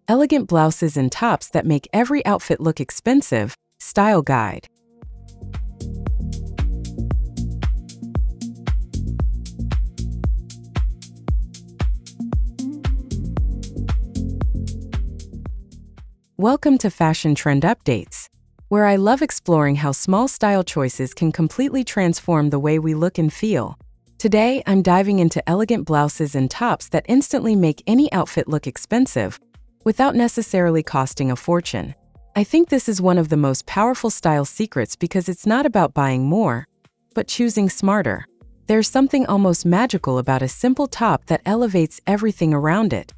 Elegant blouses and tops that make every outfit look expensive. Style guide. Welcome to Fashion Trend Updates, where I love exploring how small style choices can completely transform the way we look and feel. Today, I'm diving into elegant blouses and tops that instantly make any outfit look expensive, without necessarily costing a fortune. I think this is one of the most powerful style secrets because it's not about buying more, but choosing smarter. There's something almost magical about a simple top that elevates everything around it.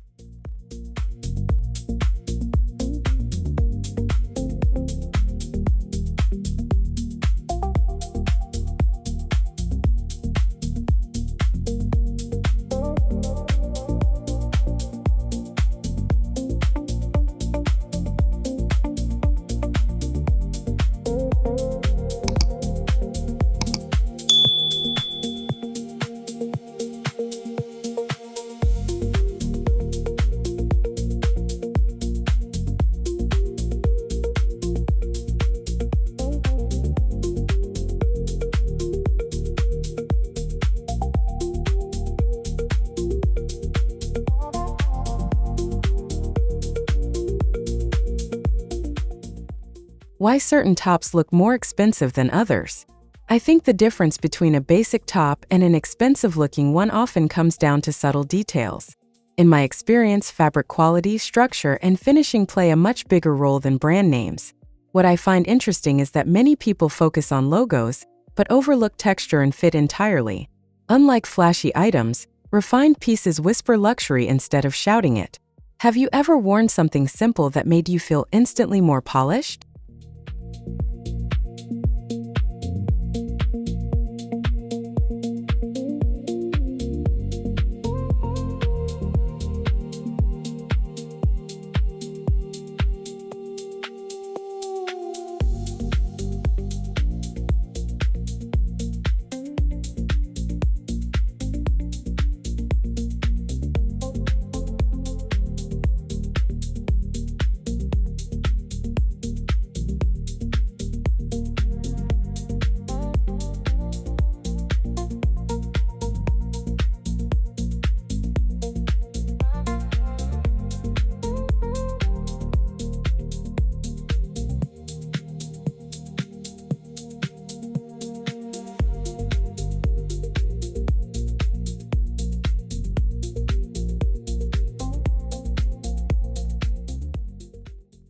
Why certain tops look more expensive than others? I think the difference between a basic top and an expensive-looking one often comes down to subtle details. In my experience, fabric quality, structure, and finishing play a much bigger role than brand names. What I find interesting is that many people focus on logos, but overlook texture and fit entirely. Unlike flashy items, refined pieces whisper luxury instead of shouting it. Have you ever worn something simple that made you feel instantly more polished?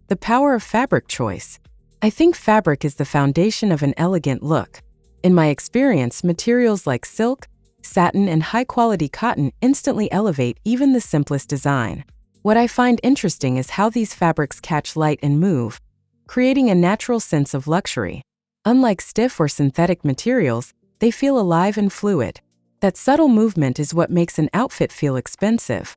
The power of fabric choice. I think fabric is the foundation of an elegant look. In my experience, materials like silk, satin, and high-quality cotton instantly elevate even the simplest design. What I find interesting is how these fabrics catch light and move, creating a natural sense of luxury. Unlike stiff or synthetic materials, they feel alive and fluid. That subtle movement is what makes an outfit feel expensive.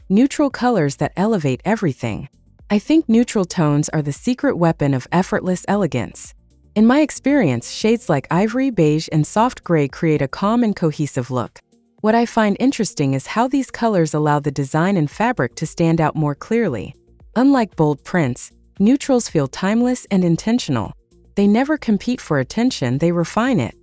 Neutral colors that elevate everything. I think neutral tones are the secret weapon of effortless elegance. In my experience, shades like ivory, beige, and soft gray create a calm and cohesive look. What I find interesting is how these colors allow the design and fabric to stand out more clearly. Unlike bold prints, Neutrals feel timeless and intentional. They never compete for attention, they refine it.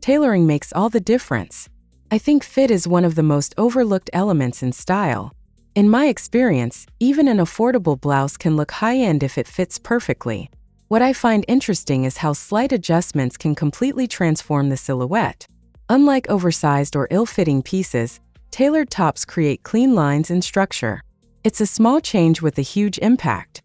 Tailoring makes all the difference. I think fit is one of the most overlooked elements in style. In my experience, even an affordable blouse can look high-end if it fits perfectly. What I find interesting is how slight adjustments can completely transform the silhouette. Unlike oversized or ill-fitting pieces, tailored tops create clean lines and structure. It's a small change with a huge impact.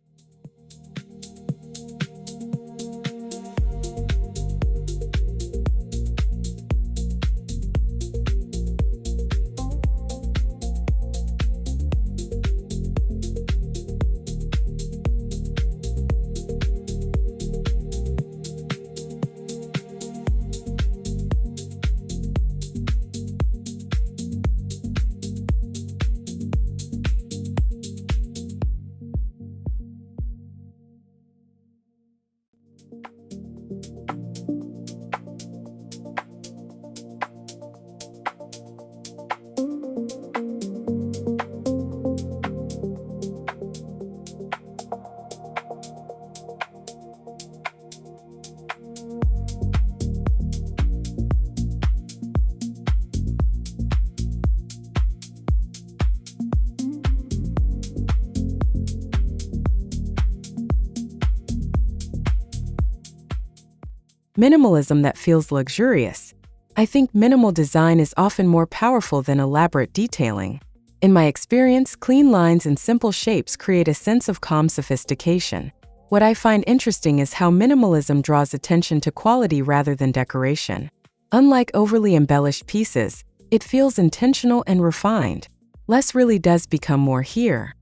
Minimalism that feels luxurious. I think minimal design is often more powerful than elaborate detailing. In my experience, clean lines and simple shapes create a sense of calm sophistication. What I find interesting is how minimalism draws attention to quality rather than decoration. Unlike overly embellished pieces, it feels intentional and refined. Less really does become more here.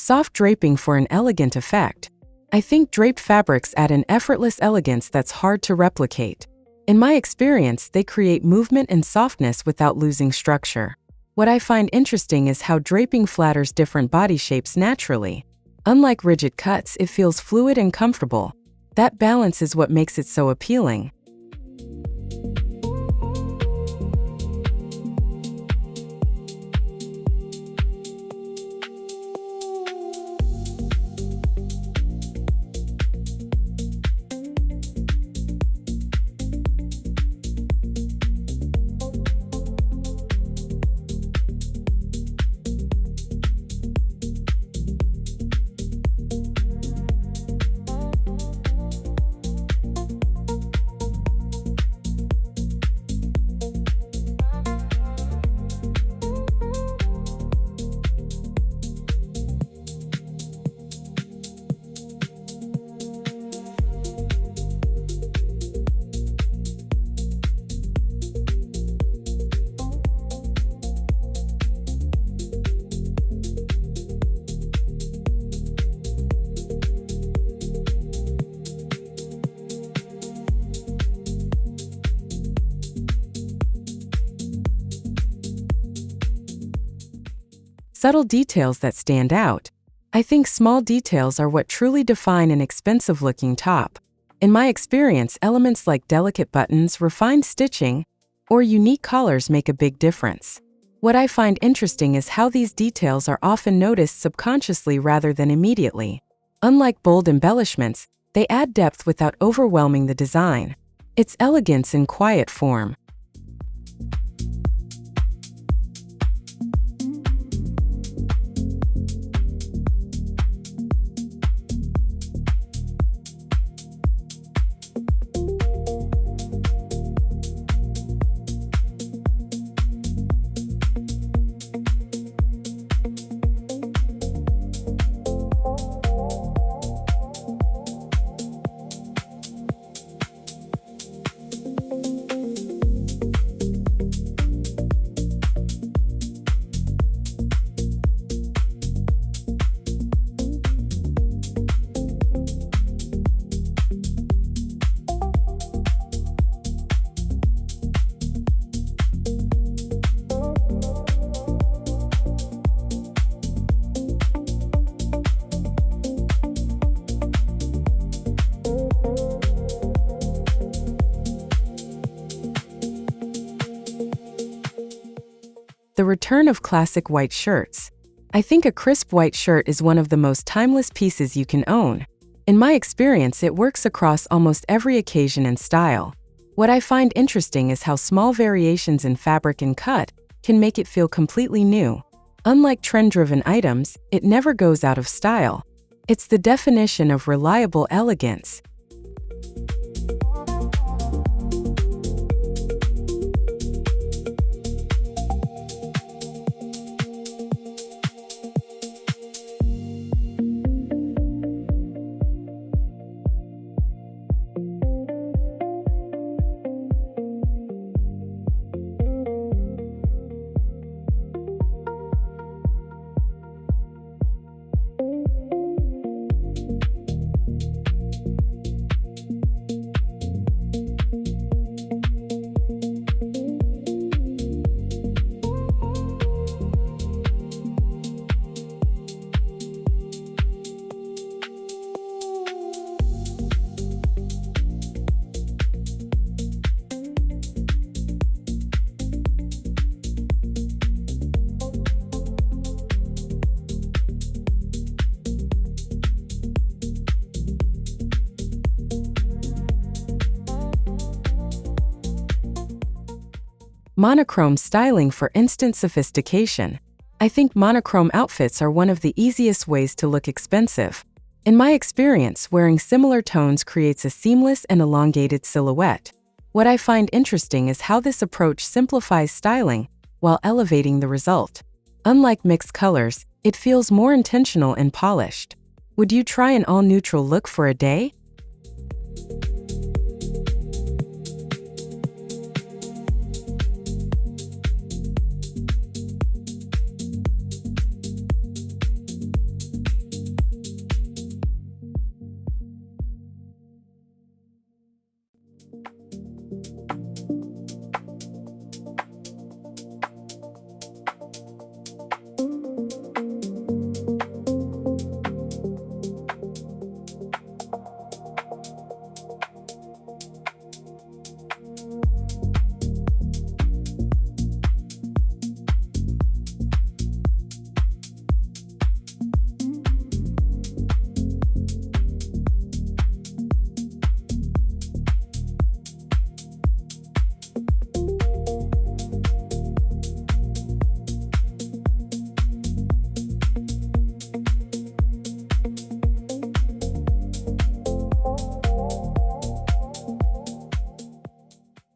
Soft draping for an elegant effect. I think draped fabrics add an effortless elegance that's hard to replicate. In my experience, they create movement and softness without losing structure. What I find interesting is how draping flatters different body shapes naturally. Unlike rigid cuts, it feels fluid and comfortable. That balance is what makes it so appealing. Subtle details that stand out. I think small details are what truly define an expensive-looking top. In my experience, elements like delicate buttons, refined stitching, or unique collars make a big difference. What I find interesting is how these details are often noticed subconsciously rather than immediately. Unlike bold embellishments, they add depth without overwhelming the design. It's elegance in quiet form. The return of classic white shirts. I think a crisp white shirt is one of the most timeless pieces you can own. In my experience, it works across almost every occasion and style. What I find interesting is how small variations in fabric and cut can make it feel completely new. Unlike trend-driven items, it never goes out of style. It's the definition of reliable elegance. Monochrome styling for instant sophistication. I think monochrome outfits are one of the easiest ways to look expensive. In my experience, wearing similar tones creates a seamless and elongated silhouette. What I find interesting is how this approach simplifies styling while elevating the result. Unlike mixed colors, it feels more intentional and polished. Would you try an all-neutral look for a day?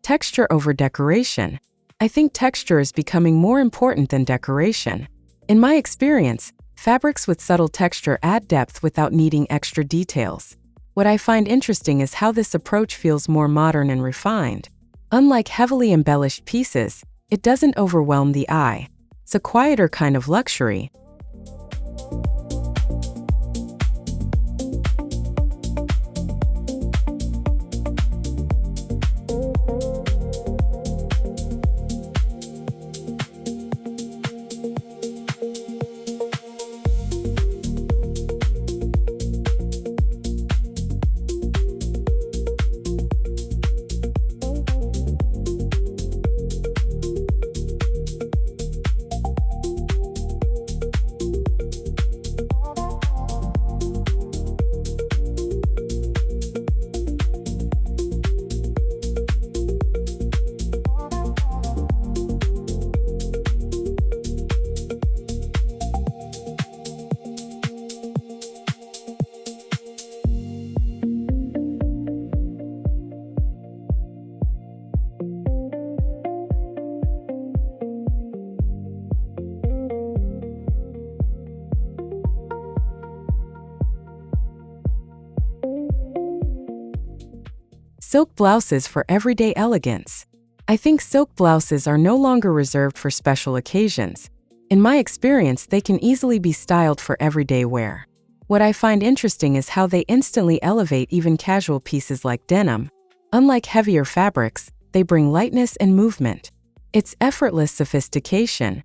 Texture over decoration. I think texture is becoming more important than decoration. In my experience, fabrics with subtle texture add depth without needing extra details. What I find interesting is how this approach feels more modern and refined. Unlike heavily embellished pieces, it doesn't overwhelm the eye. It's a quieter kind of luxury. Silk blouses for everyday elegance. I think silk blouses are no longer reserved for special occasions. In my experience, they can easily be styled for everyday wear. What I find interesting is how they instantly elevate even casual pieces like denim. Unlike heavier fabrics, they bring lightness and movement. It's effortless sophistication.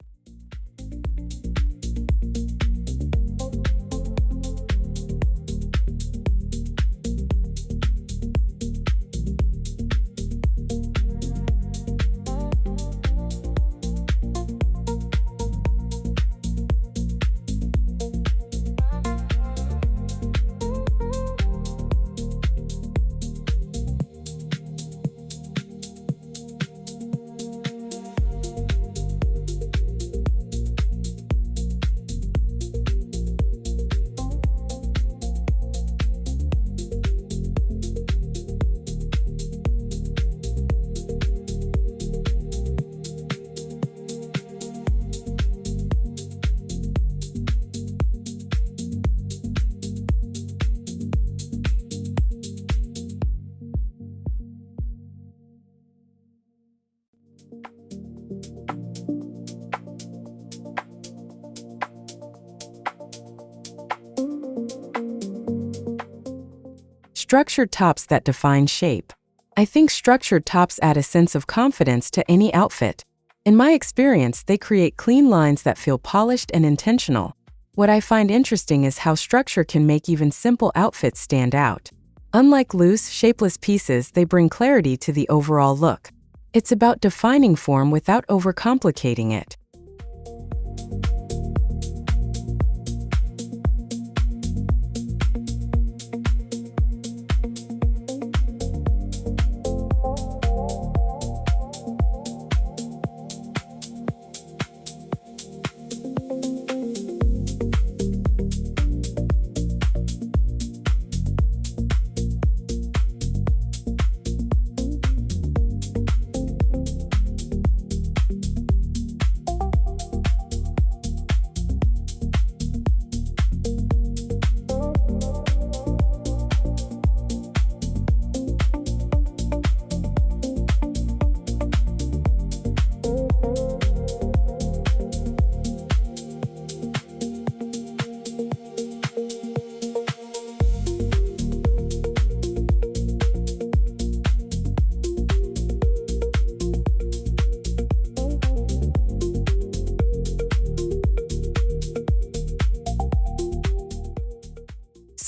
Structured tops that define shape. I think structured tops add a sense of confidence to any outfit. In my experience, they create clean lines that feel polished and intentional. What I find interesting is how structure can make even simple outfits stand out. Unlike loose, shapeless pieces, they bring clarity to the overall look. It's about defining form without overcomplicating it.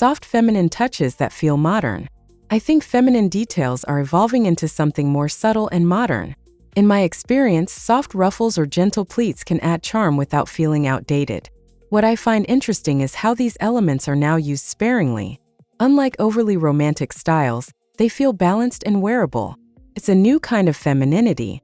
Soft feminine touches that feel modern. I think feminine details are evolving into something more subtle and modern. In my experience, soft ruffles or gentle pleats can add charm without feeling outdated. What I find interesting is how these elements are now used sparingly. Unlike overly romantic styles, they feel balanced and wearable. It's a new kind of femininity.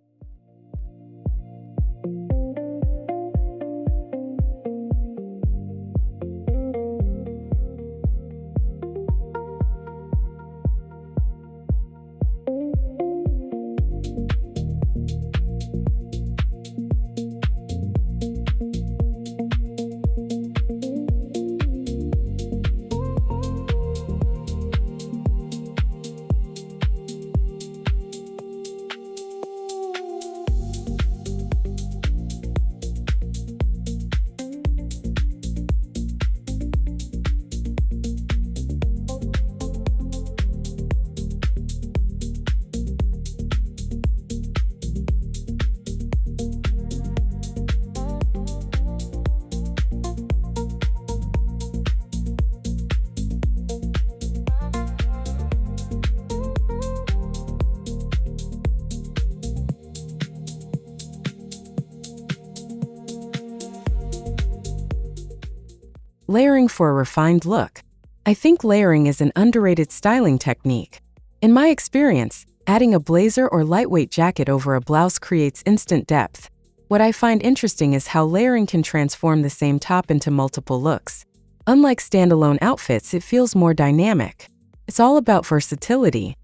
Layering for a refined look. I think layering is an underrated styling technique. In my experience, adding a blazer or lightweight jacket over a blouse creates instant depth. What I find interesting is how layering can transform the same top into multiple looks. Unlike standalone outfits, it feels more dynamic. It's all about versatility.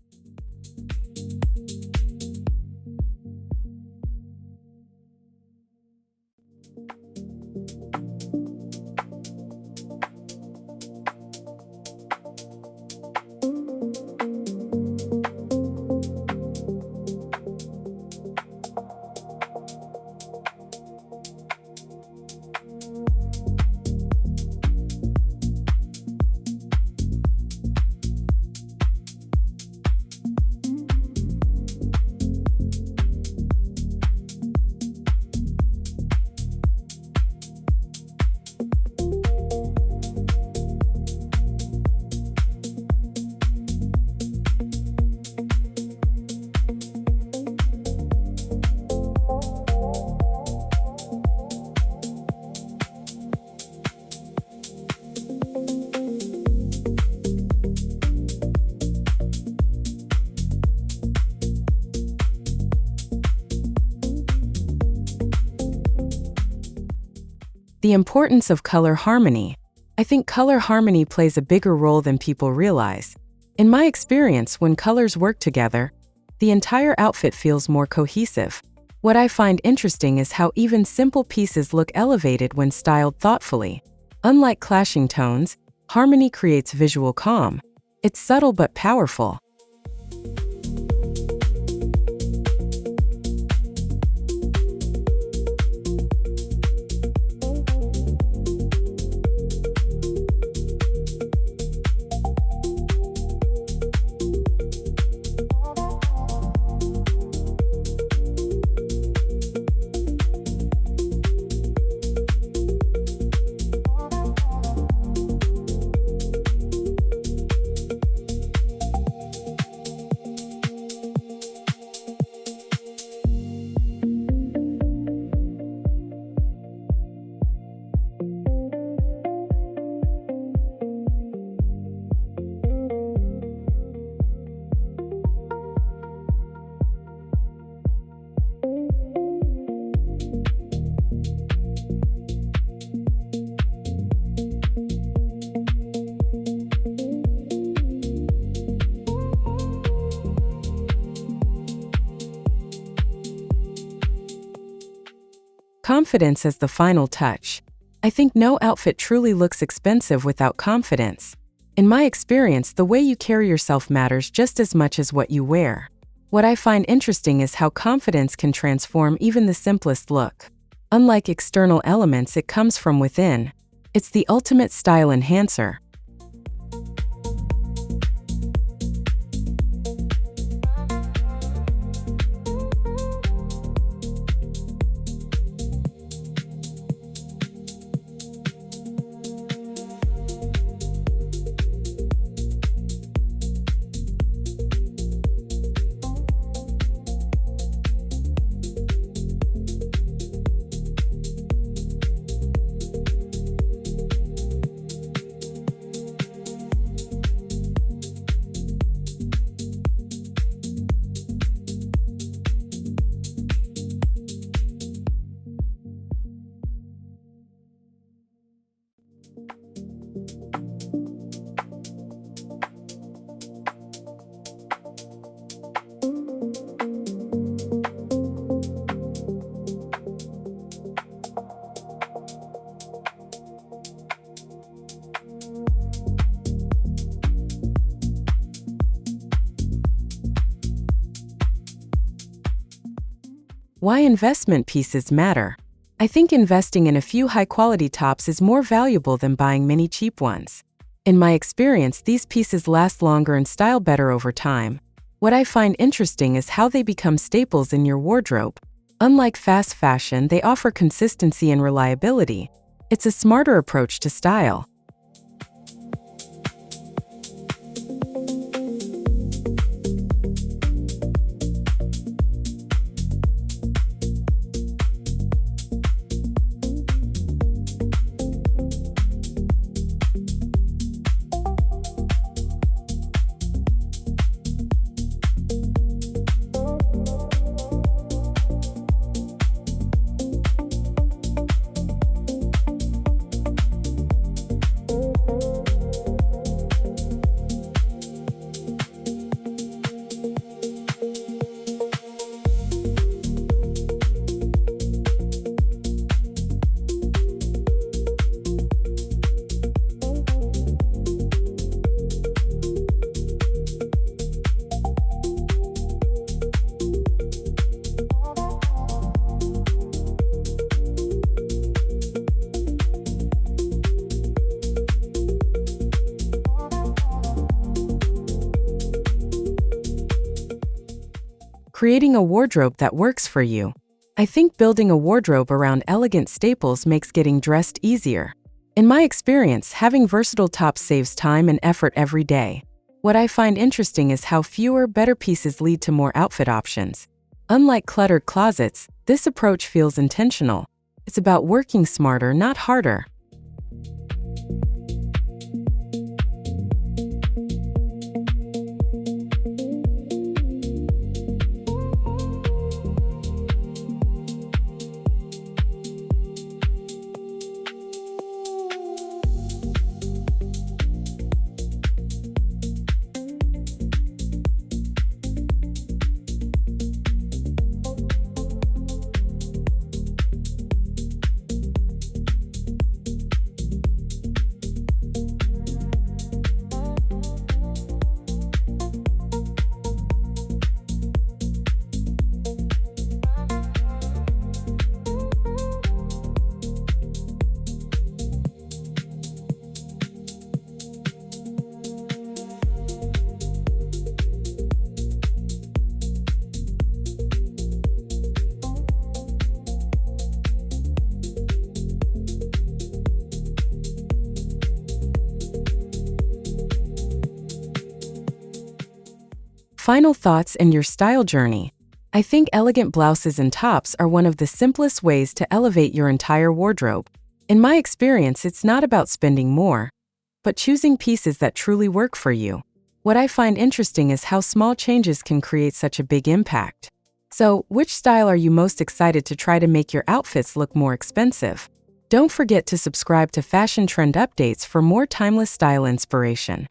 The importance of color harmony. I think color harmony plays a bigger role than people realize. In my experience, when colors work together, the entire outfit feels more cohesive. What I find interesting is how even simple pieces look elevated when styled thoughtfully. Unlike clashing tones, harmony creates visual calm. It's subtle but powerful. Confidence as the final touch. I think no outfit truly looks expensive without confidence. In my experience, the way you carry yourself matters just as much as what you wear. What I find interesting is how confidence can transform even the simplest look. Unlike external elements, it comes from within. It's the ultimate style enhancer. Why investment pieces matter. I think investing in a few high-quality tops is more valuable than buying many cheap ones. In my experience, these pieces last longer and style better over time. What I find interesting is how they become staples in your wardrobe. Unlike fast fashion, they offer consistency and reliability. It's a smarter approach to style. Creating a wardrobe that works for you. I think building a wardrobe around elegant staples makes getting dressed easier. In my experience, having versatile tops saves time and effort every day. What I find interesting is how fewer, better pieces lead to more outfit options. Unlike cluttered closets, this approach feels intentional. It's about working smarter, not harder. Final thoughts and your style journey. I think elegant blouses and tops are one of the simplest ways to elevate your entire wardrobe. In my experience, it's not about spending more, but choosing pieces that truly work for you. What I find interesting is how small changes can create such a big impact. So, which style are you most excited to try to make your outfits look more expensive? Don't forget to subscribe to Fashion Trend Updates for more timeless style inspiration.